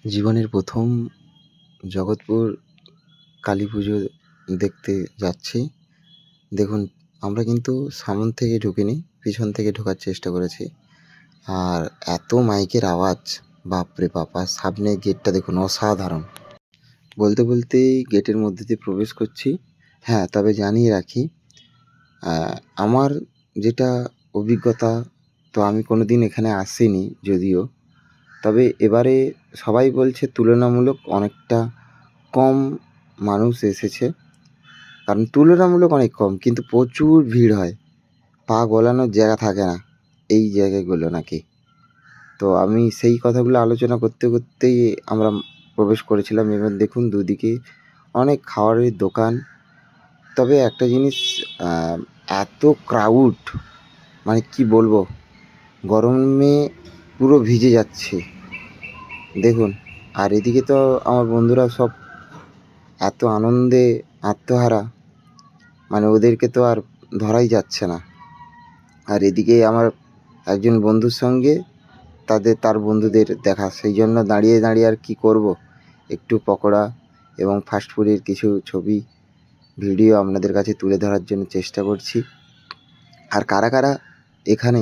জীবনের প্রথম জগৎপুর কালী পুজো দেখতে যাচ্ছি। দেখুন, আমরা কিন্তু সামন থেকে ঢুকিনি, পিছন থেকে ঢোকার চেষ্টা করেছি। আর এত মাইকের আওয়াজ, বাপরে বাপ! আর সামনের গেটটা দেখুন, অসাধারণ। বলতে বলতেই গেটের মধ্যে দিয়ে প্রবেশ করছি। হ্যাঁ, তবে জানিয়ে রাখি, আমার যেটা অভিজ্ঞতা, তো আমি কোনোদিন এখানে আসিনি যদিও। তবে এবারে সবাই বলছে তুলনামূলক অনেকটা কম মানুষ এসেছে। কারণ তুলনামূলক অনেক কম, কিন্তু প্রচুর ভিড় হয়, পা গলানোর জায়গা থাকে না এই জায়গাগুলো নাকি। তো আমি সেই কথাগুলো আলোচনা করতে করতেই আমরা প্রবেশ করেছিলাম। এবার দেখুন দুদিকে অনেক খাবারের দোকান। তবে একটা জিনিস, এত ক্রাউড, মানে কি বলবো, গরমে পুরো ভিজে যাচ্ছে দেখুন। আর এদিকে তো আমার বন্ধুরা সব এত আনন্দে আত্মহারা, মানে ওদেরকে তো আর ধরাই যাচ্ছে না। আর এদিকে আমার একজন বন্ধুর সঙ্গে তার বন্ধুদের দেখা, সেই জন্য দাঁড়িয়ে দাঁড়িয়ে আর কি করব, একটু পকোড়া এবং ফাস্টফুডের কিছু ছবি ভিডিও আপনাদের কাছে তুলে ধরার জন্য চেষ্টা করছি। আর কারা কারা এখানে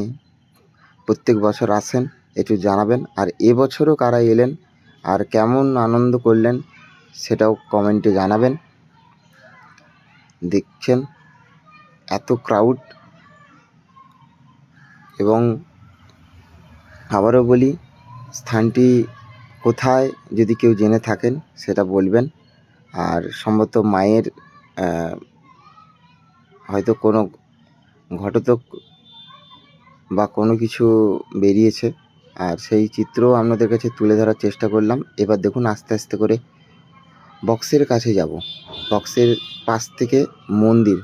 প্রত্যেক বছর আসেন একটু জানাবেন। আর এবছরও কারা এলেন আর কেমন আনন্দ করলেন সেটাও কমেন্টে জানাবেন। দেখছেন এত ক্রাউড। এবং আবারও বলি, স্থানটি কোথায় যদি কেউ জেনে থাকেন সেটা বলবেন। আর সম্ভবত মায়ের হয়তো কোনো ঘটোৎকচ বা কোনো কিছু বেরিয়েছে, আর সেই চিত্রও আপনাদের কাছে তুলে ধরার চেষ্টা করলাম। এবার দেখুন আস্তে আস্তে করে বক্সের কাছে যাব। বক্সের পাশ থেকে মন্দির,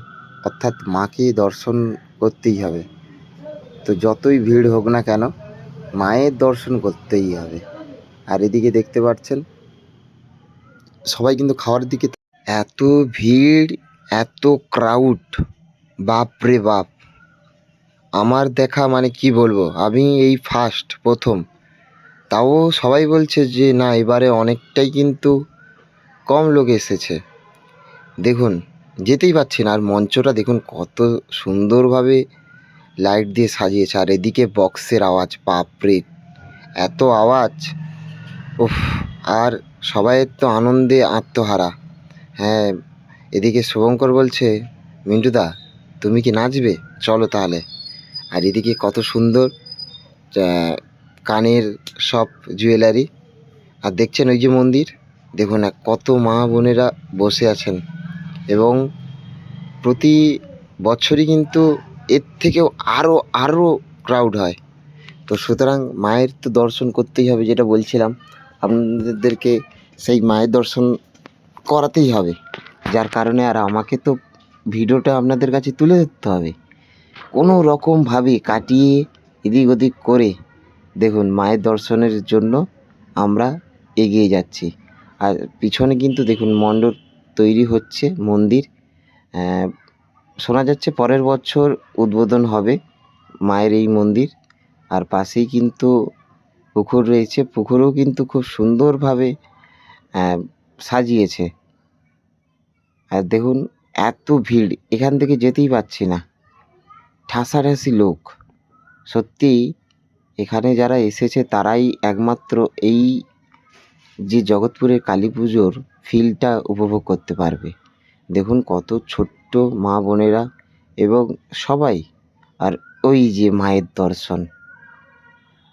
অর্থাৎ মাকে দর্শন করতেই হবে। তো যতই ভিড় হোক না কেন, মায়ের দর্শন করতেই হবে। আর এদিকে দেখতে পাচ্ছেন সবাই কিন্তু খাওয়ার দিকে, এত ভিড়, এত ক্রাউড, বাপরে বাপ! আমার দেখা মানে কি বলবো, আমি এই প্রথম। তাও সবাই বলছে যে না, এবারে অনেকটাই কিন্তু কম লোক এসেছে। দেখুন, যেতেই পারছি না। আর মঞ্চটা দেখুন কত সুন্দরভাবে লাইট দিয়ে সাজিয়েছে। আর এদিকে বক্সের আওয়াজ, বাপরে এত আওয়াজ, উফ! আর সবাই তো আনন্দে আত্মহারা। হ্যাঁ, এদিকে শুভঙ্কর বলছে, মিন্টুদা তুমি কি নাচবে, চলো তাহলে। আর এদিকে কত সুন্দর কানের সব জুয়েলারি। আর দেখছেন ওই যে মন্দির, দেখুন না কত মা বোনেরা বসে আছেন। এবং প্রতি বছরই কিন্তু এর থেকেও আরও আরও ক্রাউড হয়। তো সুতরাং মায়ের তো দর্শন করতেই হবে, যেটা বলছিলাম আপনাদেরকে, সেই মায়ের দর্শন করাতেই হবে। যার কারণে আর আমাকে তো ভিডিওটা আপনাদের কাছে তুলে ধরতে হবে, কোনো রকমভাবে কাটিয়ে এদিক ওদিক করে। দেখুন মায়ের দর্শনের জন্য আমরা এগিয়ে যাচ্ছি। আর পিছনে কিন্তু দেখুন মণ্ডপ তৈরি হচ্ছে, মন্দির। শোনা যাচ্ছে পরের বছর উদ্বোধন হবে মায়ের এই মন্দির। আর পাশেই কিন্তু পুকুর রয়েছে, পুকুরেও কিন্তু খুব সুন্দরভাবে সাজিয়েছে। আর দেখুন এত ভিড়, এখান থেকে যেতেই পারছি না, ঠাসাঠাসি লোক। সত্যিই এখানে যারা এসেছে তারাই একমাত্র এই যে জগৎপুরের কালী পুজোর ফিলটা উপভোগ করতে পারবে। দেখুন কত ছোট্ট মা বোনেরা এবং সবাই। আর ওই যে মায়ের দর্শন,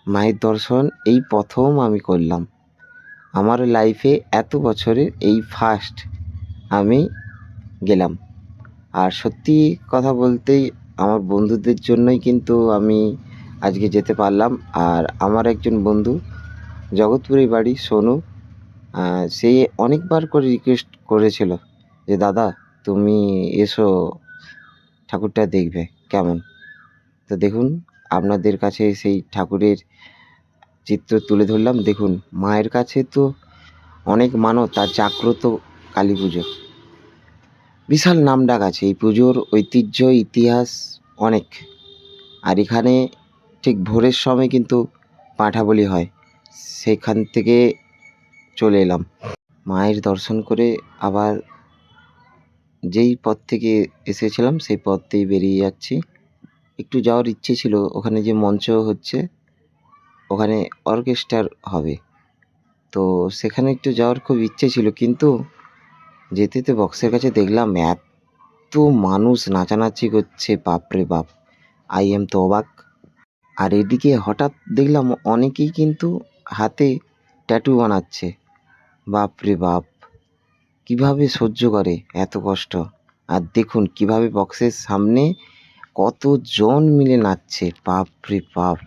মায়ের দর্শন এই প্রথম আমি করলাম আমার লাইফে, এত বছরের এই ফার্স্ট আমি গেলাম। আর সত্যি কথা বলতেই আমার বন্ধুদের জন্যই কিন্তু আমি আজকে যেতে পারলাম। আর আমার একজন বন্ধু, জগৎপুরের বাড়ি, সোনু, সে অনেকবার করে রিকোয়েস্ট করেছিল যে দাদা তুমি এসো, ঠাকুরটা দেখবে কেমন। তো দেখুন আপনাদের কাছে সেই ঠাকুরের চিত্র তুলে ধরলাম। দেখুন মায়ের কাছে তো অনেক মানত, তার জাগ্রত কালী পুজো, বিশাল নামডাক আছে এই পুজোর, ঐতিহ্য ইতিহাস অনেক। আর এখানে ঠিক ভোরের সময় কিন্তু পাঁঠা বলি হয়, সেখান থেকে চলে এলাম। মায়ের দর্শন করে আবার যেই পথ থেকে এসেছিলাম সেই পথ দিয়ে বেরিয়ে যাচ্ছি। একটু যাওয়ার ইচ্ছে ছিল, ওখানে যে মঞ্চ হচ্ছে ওখানে অর্কেস্ট্রার হবে, তো সেখানে একটু যাওয়ার খুব ইচ্ছে ছিল, কিন্তু যেতে যেতে বক্সের কাছে দেখলাম এত মানুষ নাচানাচি করছে, বাপরে বাপ! তো অবাক। আর এদিকে হঠাৎ দেখলাম অনেকেই কিন্তু হাতে ট্যাটু বানাচ্ছে। বাপরে বাপ! কিভাবে সহ্য করে এত কষ্ট? আর দেখুন কিভাবে বক্সের সামনে কতজন মিলে নাচছে, বাপরে বাপ!